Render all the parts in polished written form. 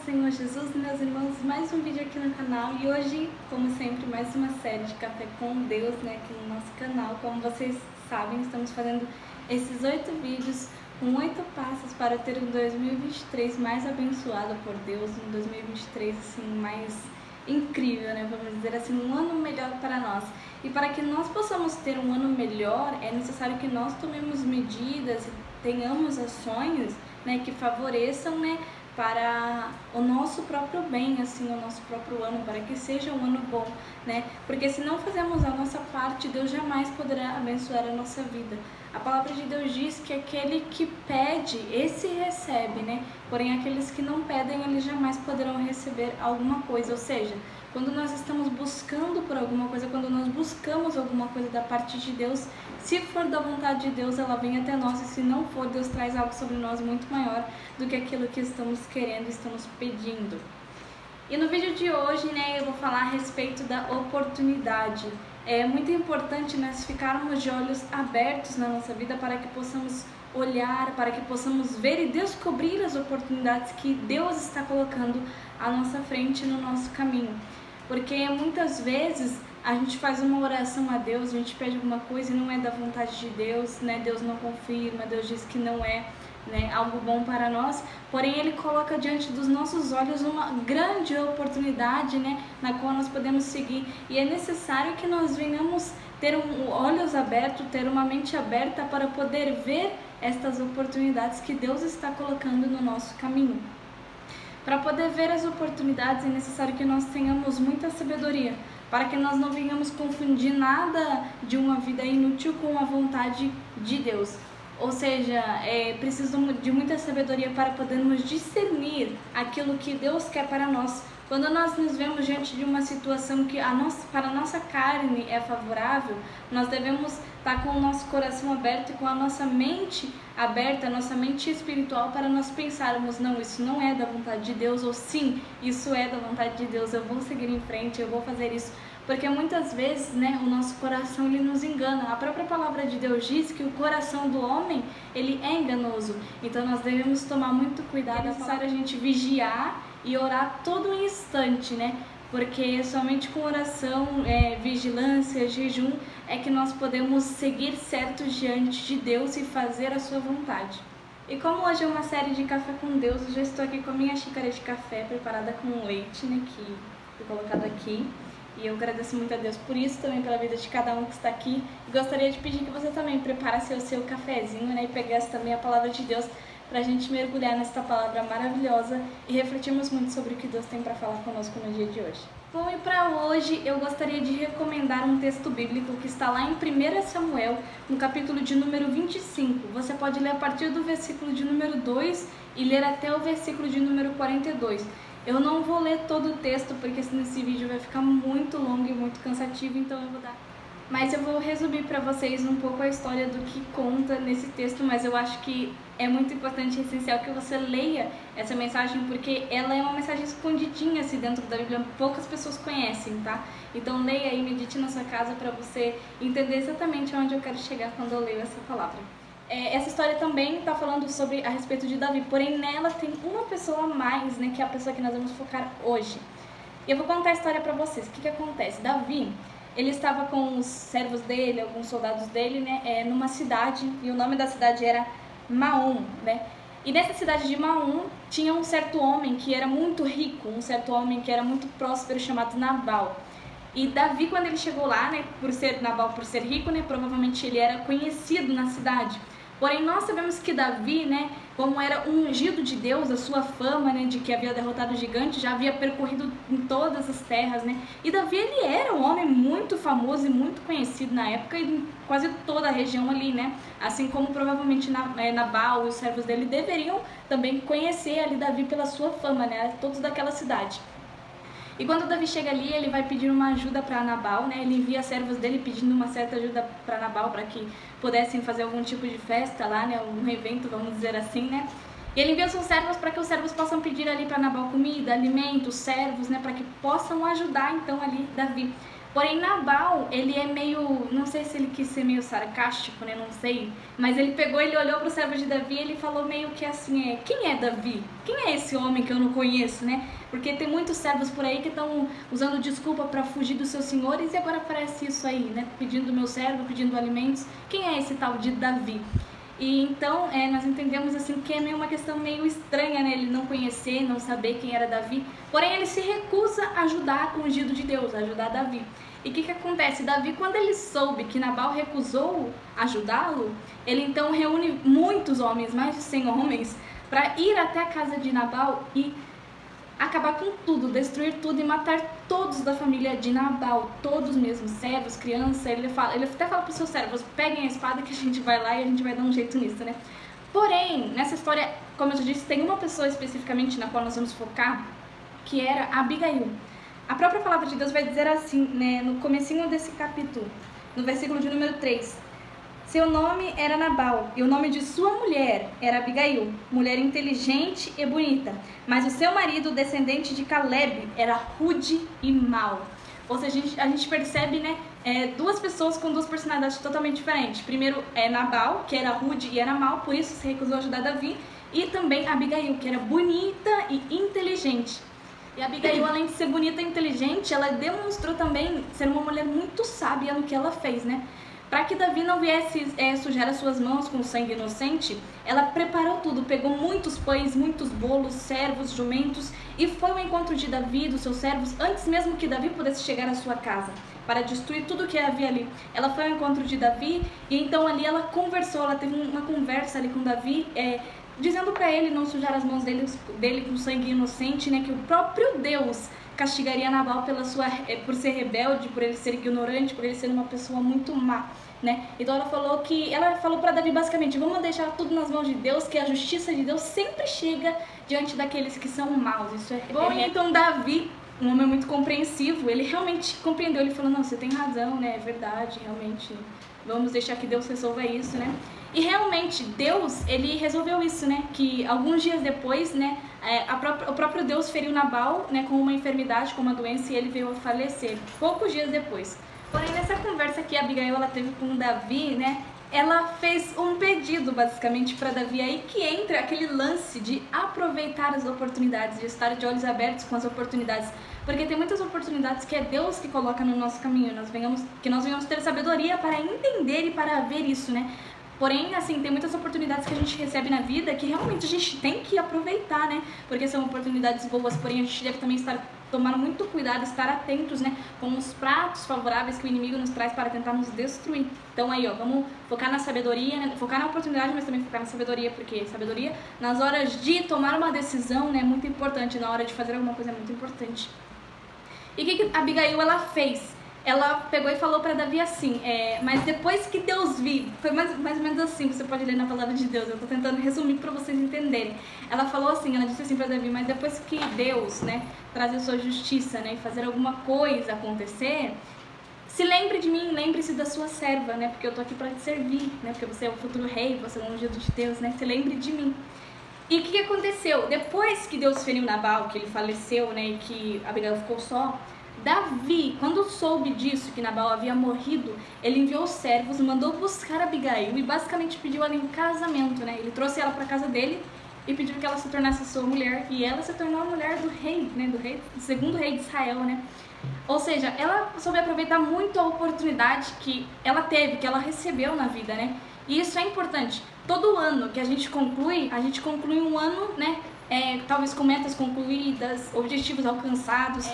Senhor Jesus, meus irmãos, mais um vídeo aqui no canal e hoje, como sempre, mais uma série de Café com Deus, né, aqui no nosso canal. Como vocês sabem, estamos fazendo esses 8 vídeos com 8 passos para ter um 2023 mais abençoado por Deus, um 2023 assim, mais incrível, né, vamos dizer assim, um ano melhor para nós. E para que nós possamos ter um ano melhor, é necessário que nós tomemos medidas e tenhamos ações, né, que favoreçam, né, para o nosso próprio bem, assim, o nosso próprio ano, para que seja um ano bom, né? Porque se não fizermos a nossa parte, Deus jamais poderá abençoar a nossa vida. A palavra de Deus diz que aquele que pede, esse recebe, né? Porém, aqueles que não pedem, eles jamais poderão receber alguma coisa. Ou seja, quando nós estamos buscando por alguma coisa, quando nós buscamos alguma coisa da parte de Deus, se for da vontade de Deus, ela vem até nós, e se não for, Deus traz algo sobre nós muito maior do que aquilo que estamos querendo, estamos pedindo. E no vídeo de hoje, né, eu vou falar a respeito da oportunidade. É muito importante nós ficarmos de olhos abertos na nossa vida para que possamos olhar, para que possamos ver e descobrir as oportunidades que Deus está colocando à nossa frente no nosso caminho. Porque muitas vezes a gente faz uma oração a Deus, a gente pede alguma coisa e não é da vontade de Deus, né? Deus não confirma, Deus diz que não é, né, algo bom para nós, porém Ele coloca diante dos nossos olhos uma grande oportunidade, né, na qual nós podemos seguir, e é necessário que nós venhamos ter olhos abertos, ter uma mente aberta para poder ver estas oportunidades que Deus está colocando no nosso caminho. Para poder ver as oportunidades é necessário que nós tenhamos muita sabedoria, para que nós não venhamos confundir nada de uma vida inútil com a vontade de Deus. Ou seja, é preciso de muita sabedoria para podermos discernir aquilo que Deus quer para nós. Quando nós nos vemos diante de uma situação que para a nossa carne é favorável, nós devemos estar com o nosso coração aberto e com a nossa mente aberta, a nossa mente espiritual, para nós pensarmos, não, isso não é da vontade de Deus, ou sim, isso é da vontade de Deus, eu vou seguir em frente, eu vou fazer isso. Porque muitas vezes, né, o nosso coração ele nos engana. A própria palavra de Deus diz que o coração do homem ele é enganoso. Então nós devemos tomar muito cuidado. É necessário a gente vigiar e orar todo instante, né? Porque somente com oração, vigilância, jejum é que nós podemos seguir certos diante de Deus e fazer a sua vontade. E como hoje é uma série de Café com Deus, eu já estou aqui com a minha xícara de café preparada com leite, né, que foi colocado aqui. E eu agradeço muito a Deus por isso, também pela vida de cada um que está aqui. E gostaria de pedir que você também preparasse o seu cafezinho, né, e pegasse também a palavra de Deus para a gente mergulhar nesta palavra maravilhosa e refletirmos muito sobre o que Deus tem para falar conosco no dia de hoje. Bom, e para hoje eu gostaria de recomendar um texto bíblico que está lá em 1 Samuel, no capítulo de número 25. Você pode ler a partir do versículo de número 2 e ler até o versículo de número 42. Eu não vou ler todo o texto, porque senão esse vídeo vai ficar muito longo e muito cansativo, então eu vou dar... Mas eu vou resumir para vocês um pouco a história do que conta nesse texto, mas eu acho que é muito importante e essencial que você leia essa mensagem, porque ela é uma mensagem escondidinha assim dentro da Bíblia, poucas pessoas conhecem, tá? Então leia e medite na sua casa para você entender exatamente onde eu quero chegar quando eu leio essa palavra. Essa história também está falando a respeito de Davi, porém nela tem uma pessoa a mais, né, que é a pessoa que nós vamos focar hoje. E eu vou contar a história para vocês. O que acontece? Davi, ele estava com os servos dele, alguns soldados dele, né, numa cidade, e o nome da cidade era Maom, né? E nessa cidade de Maom tinha um certo homem que era muito rico, um certo homem que era muito próspero, chamado Nabal. E Davi, quando ele chegou lá, né, por ser Nabal, por ser rico, né, provavelmente ele era conhecido na cidade. Porém, nós sabemos que Davi, né, como era um ungido de Deus, a sua fama, né, de que havia derrotado o gigante, já havia percorrido em todas as terras, né? E Davi, ele era um homem muito famoso e muito conhecido na época e em quase toda a região ali, né? Assim como provavelmente Nabal e os servos dele deveriam também conhecer ali Davi pela sua fama, né? Todos daquela cidade. E quando Davi chega ali, ele vai pedir uma ajuda para Nabal, né? Ele envia servos dele pedindo uma certa ajuda para Nabal, para que pudessem fazer algum tipo de festa lá, né? Um evento, vamos dizer assim, né? E ele envia seus servos para que os servos possam pedir ali para Nabal comida, alimento, servos, né? Para que possam ajudar então ali Davi. Porém, Nabal, ele é meio, não sei se ele quis ser meio sarcástico, né, não sei, mas ele pegou, ele olhou para o servo de Davi e ele falou meio que assim, quem é Davi? Quem é esse homem que eu não conheço, né? Porque tem muitos servos por aí que estão usando desculpa para fugir dos seus senhores e agora aparece isso aí, né, pedindo meu servo, pedindo alimentos. Quem é esse tal de Davi? E então nós entendemos assim que é meio uma questão meio estranha, né? Ele não conhecer, não saber quem era Davi. Porém, ele se recusa a ajudar o ungido de Deus, a ajudar Davi. E o que acontece? Davi, quando ele soube que Nabal recusou ajudá-lo, ele então reúne muitos homens, mais de 100 homens, para ir até a casa de Nabal e acabar com tudo, destruir tudo e matar todos da família de Nabal, todos mesmo, servos, crianças. Ele até fala para os seus servos, peguem a espada que a gente vai lá e a gente vai dar um jeito nisso, né? Porém, nessa história, como eu já disse, tem uma pessoa especificamente na qual nós vamos focar, que era Abigail. A própria palavra de Deus vai dizer assim, né, no comecinho desse capítulo, no versículo de número 3. Seu nome era Nabal, e o nome de sua mulher era Abigail, mulher inteligente e bonita. Mas o seu marido, descendente de Caleb, era rude e mau. Ou seja, a gente percebe, né, duas pessoas com duas personalidades totalmente diferentes. Primeiro Nabal, que era rude e era mau, por isso se recusou a ajudar Davi. E também Abigail, que era bonita e inteligente. E a Abigail, além de ser bonita e inteligente, ela demonstrou também ser uma mulher muito sábia no que ela fez, né? Para que Davi não viesse sujar as suas mãos com sangue inocente, ela preparou tudo, pegou muitos pães, muitos bolos, servos, jumentos, e foi ao encontro de Davi e dos seus servos, antes mesmo que Davi pudesse chegar à sua casa, para destruir tudo que havia ali. Ela foi ao encontro de Davi, e então ali ela conversou, ela teve uma conversa ali com Davi, dizendo para ele não sujar as mãos dele com sangue inocente, né, que o próprio Deus castigaria Nabal por ser rebelde, por ele ser ignorante, por ele ser uma pessoa muito má, né? Então ela falou para Davi basicamente, vamos deixar tudo nas mãos de Deus, que a justiça de Deus sempre chega diante daqueles que são maus. Isso é bom. E então Davi, um homem muito compreensivo, ele realmente compreendeu, ele falou, não, você tem razão, né? É verdade, realmente, vamos deixar que Deus resolva isso, né? E realmente, Deus, ele resolveu isso, né? Que alguns dias depois, né, o próprio Deus feriu Nabal, né, com uma enfermidade, com uma doença, e ele veio a falecer, poucos dias depois. Porém, nessa conversa que a Abigail ela teve com Davi, né, ela fez um pedido, basicamente, para Davi, aí que entra aquele lance de aproveitar as oportunidades, de estar de olhos abertos com as oportunidades. Porque tem muitas oportunidades que é Deus que coloca no nosso caminho, que nós venhamos ter sabedoria para entender e para ver isso, né? Porém, assim, tem muitas oportunidades que a gente recebe na vida que realmente a gente tem que aproveitar, né? Porque são oportunidades boas, porém a gente deve também tomar muito cuidado, estar atentos, né? Com os pratos favoráveis que o inimigo nos traz para tentar nos destruir. Então aí, ó, vamos focar na sabedoria, né? Focar na oportunidade, mas também focar na sabedoria, porque sabedoria nas horas de tomar uma decisão, né, é muito importante, na hora de fazer alguma coisa é muito importante. E o que a Abigail ela fez? Ela pegou e falou para Davi assim, mas depois que Deus viu, foi mais ou menos assim, você pode ler na palavra de Deus, eu estou tentando resumir para vocês entenderem. Ela falou assim, ela disse assim para Davi, mas depois que Deus, né, trazer sua justiça, né, e fazer alguma coisa acontecer, se lembre de mim, lembre-se da sua serva, né, porque eu estou aqui para te servir, né, porque você é o futuro rei, você é o ungido de Deus, né, se lembre de mim. E o que aconteceu? Depois que Deus feriu Nabal, que ele faleceu, né, e que Abigail ficou só, Davi, quando soube disso, que Nabal havia morrido, ele enviou servos, mandou buscar Abigail e basicamente pediu ela em casamento, né? Ele trouxe ela para casa dele e pediu que ela se tornasse sua mulher, e ela se tornou a mulher do rei, né? Do segundo rei de Israel, né? Ou seja, ela soube aproveitar muito a oportunidade que ela teve, que ela recebeu na vida, né? E isso é importante. Todo ano que a gente conclui um ano, né? Talvez com metas concluídas, objetivos alcançados,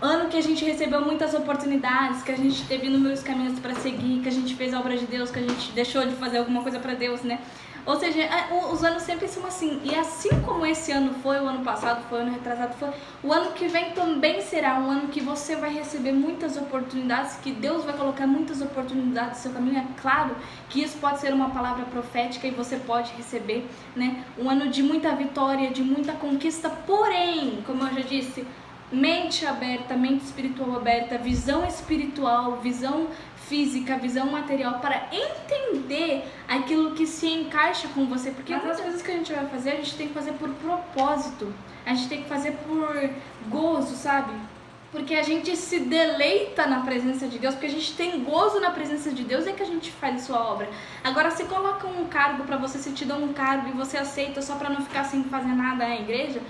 ano que a gente recebeu muitas oportunidades, que a gente teve inúmeros caminhos para seguir, que a gente fez a obra de Deus, que a gente deixou de fazer alguma coisa para Deus, né? Ou seja, os anos sempre são assim. E assim como esse ano foi, o ano passado foi, o ano retrasado foi, o ano que vem também será um ano que você vai receber muitas oportunidades, que Deus vai colocar muitas oportunidades no seu caminho. É claro que isso pode ser uma palavra profética e você pode receber, né? Um ano de muita vitória, de muita conquista, porém, como eu já disse, mente aberta, mente espiritual aberta, visão espiritual, visão física, visão material, para entender aquilo que se encaixa com você, porque muitas coisas que a gente vai fazer, a gente tem que fazer por propósito, a gente tem que fazer por gozo, sabe? porque a gente se deleita na presença de Deus, porque a gente tem gozo na presença de Deus, é que a gente faz a sua obra. Agora, se coloca um cargo para você, se te dão um cargo e você aceita só para não ficar sem fazer nada na igreja,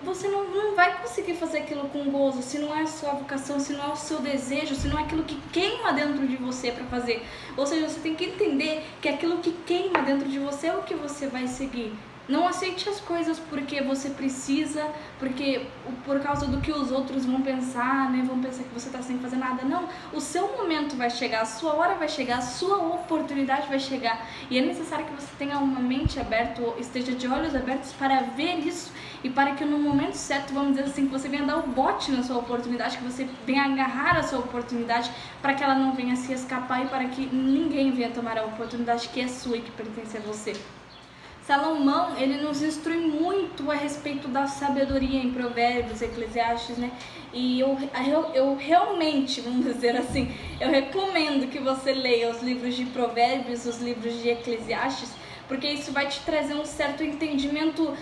você não vai conseguir fazer aquilo com gozo, se não é a sua vocação, se não é o seu desejo, se não é aquilo que queima dentro de você para fazer. Ou seja, você tem que entender que aquilo que queima dentro de você é o que você vai seguir. Não aceite as coisas porque você precisa, porque por causa do que os outros vão pensar, né? Vão pensar que você está sem fazer nada. Não, o seu momento vai chegar, a sua hora vai chegar, a sua oportunidade vai chegar. E é necessário que você tenha uma mente aberta, esteja de olhos abertos para ver isso e para que no momento certo, vamos dizer assim, que você venha dar o bote na sua oportunidade, que você venha agarrar a sua oportunidade para que ela não venha se escapar e para que ninguém venha tomar a oportunidade que é sua e que pertence a você. Salomão, ele nos instrui muito a respeito da sabedoria em Provérbios, Eclesiastes, né? E eu realmente, vamos dizer assim, eu recomendo que você leia os livros de Provérbios, os livros de Eclesiastes, porque isso vai te trazer um certo entendimento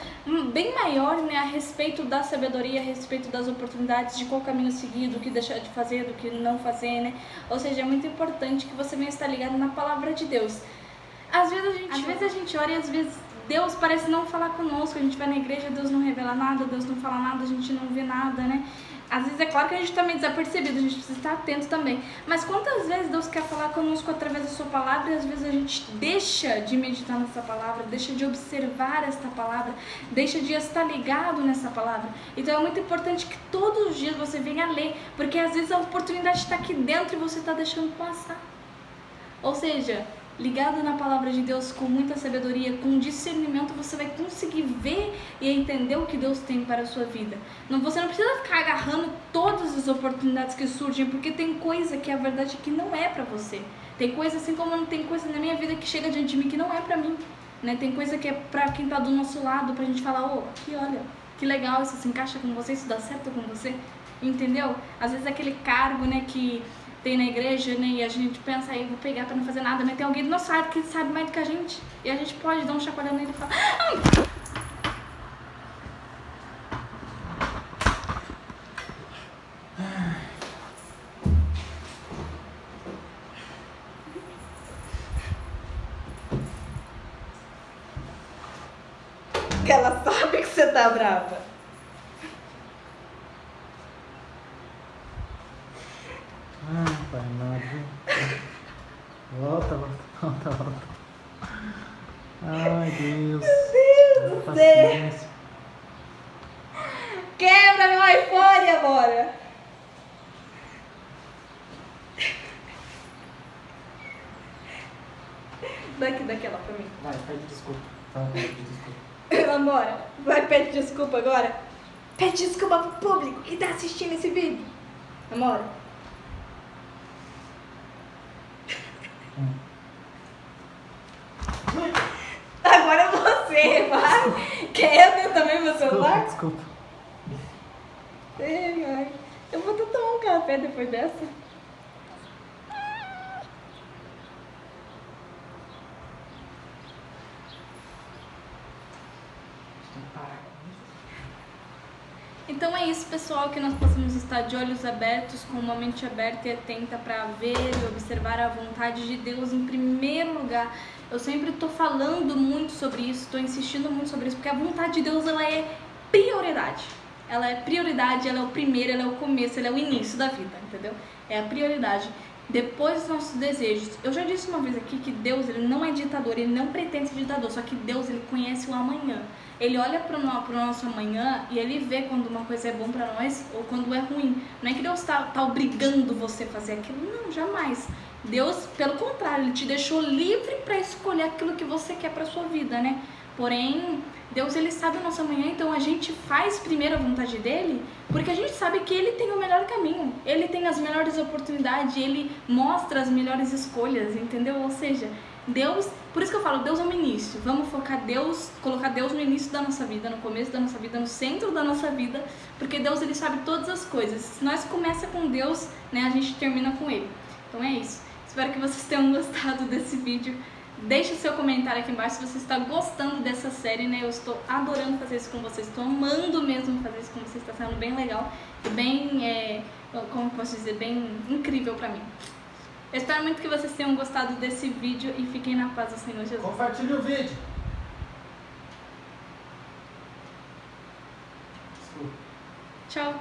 bem maior, né, a respeito da sabedoria, a respeito das oportunidades, de qual caminho seguir, do que deixar de fazer, do que não fazer, né? Ou seja, é muito importante que você venha estar ligado na palavra de Deus. Às vezes a gente ora e às vezes Deus parece não falar conosco, a gente vai na igreja, Deus não revela nada, Deus não fala nada, a gente não vê nada, né? Às vezes é claro que a gente também é desapercebido, a gente precisa estar atento também. Mas quantas vezes Deus quer falar conosco através da sua palavra e às vezes a gente deixa de meditar nessa palavra, deixa de observar esta palavra, deixa de estar ligado nessa palavra. Então é muito importante que todos os dias você venha ler, porque às vezes a oportunidade está aqui dentro e você está deixando passar. Ou seja, ligado na palavra de Deus com muita sabedoria, com discernimento, você vai conseguir ver e entender o que Deus tem para a sua vida. Você não precisa ficar agarrando todas as oportunidades que surgem, porque tem coisa que a verdade é que não é para você. Tem coisa assim como não tem coisa na minha vida que chega diante de mim que não é para mim, né? Tem coisa que é para quem está do nosso lado, pra gente falar, aqui olha, que legal, isso se encaixa com você, isso dá certo com você, entendeu? Às vezes aquele cargo, né, que tem na igreja, né, e a gente pensa, aí vou pegar pra não fazer nada, mas tem alguém do nosso lado que sabe mais do que a gente, e a gente pode dar um chacoalhão nele e falar, ai! Que ela sabe que você tá brava. Pai amado. Volta. Ai, Deus. Meu Deus do céu. Quebra meu iPhone agora. Daquela pra mim. Vai, pede desculpa. Pede desculpa. Vambora. Vai, pede desculpa agora. Pede desculpa pro público que tá assistindo esse vídeo. Vambora. Agora você vai. Quer eu tenho também meu celular? Desculpa. Ai. Eu vou até tomar um café depois dessa. Então é isso, pessoal, que nós possamos estar de olhos abertos, com uma mente aberta e atenta para ver e observar a vontade de Deus em primeiro lugar. Eu sempre estou falando muito sobre isso, estou insistindo muito sobre isso, porque a vontade de Deus, ela é prioridade. Ela é prioridade, ela é o primeiro, ela é o começo, ela é o início da vida, entendeu? É a prioridade. Depois dos nossos desejos. Eu já disse uma vez aqui que Deus, ele não é ditador, ele não pretende ser ditador, só que Deus, ele conhece o amanhã. Ele olha para o nosso amanhã e ele vê quando uma coisa é bom para nós ou quando é ruim. Não é que Deus tá obrigando você a fazer aquilo, não, jamais. Deus, pelo contrário, ele te deixou livre para escolher aquilo que você quer para sua vida, né? Porém, Deus, ele sabe o nosso amanhã, então a gente faz primeiro a vontade dele, porque a gente sabe que ele tem o melhor caminho, ele tem as melhores oportunidades, ele mostra as melhores escolhas, entendeu? Ou seja, Deus, por isso que eu falo, Deus é o início. Vamos focar Deus, colocar Deus no início da nossa vida, no começo da nossa vida, no centro da nossa vida, porque Deus, ele sabe todas as coisas. Se nós começa com Deus, né, a gente termina com ele. Então é isso. Espero que vocês tenham gostado desse vídeo. Deixe o seu comentário aqui embaixo se você está gostando dessa série, né? Eu estou adorando fazer isso com vocês, estou amando mesmo fazer isso com vocês, está sendo bem legal e bem, como posso dizer, bem incrível pra mim. Eu espero muito que vocês tenham gostado desse vídeo e fiquem na paz do Senhor Jesus. Compartilhe o vídeo. Desculpa. Tchau!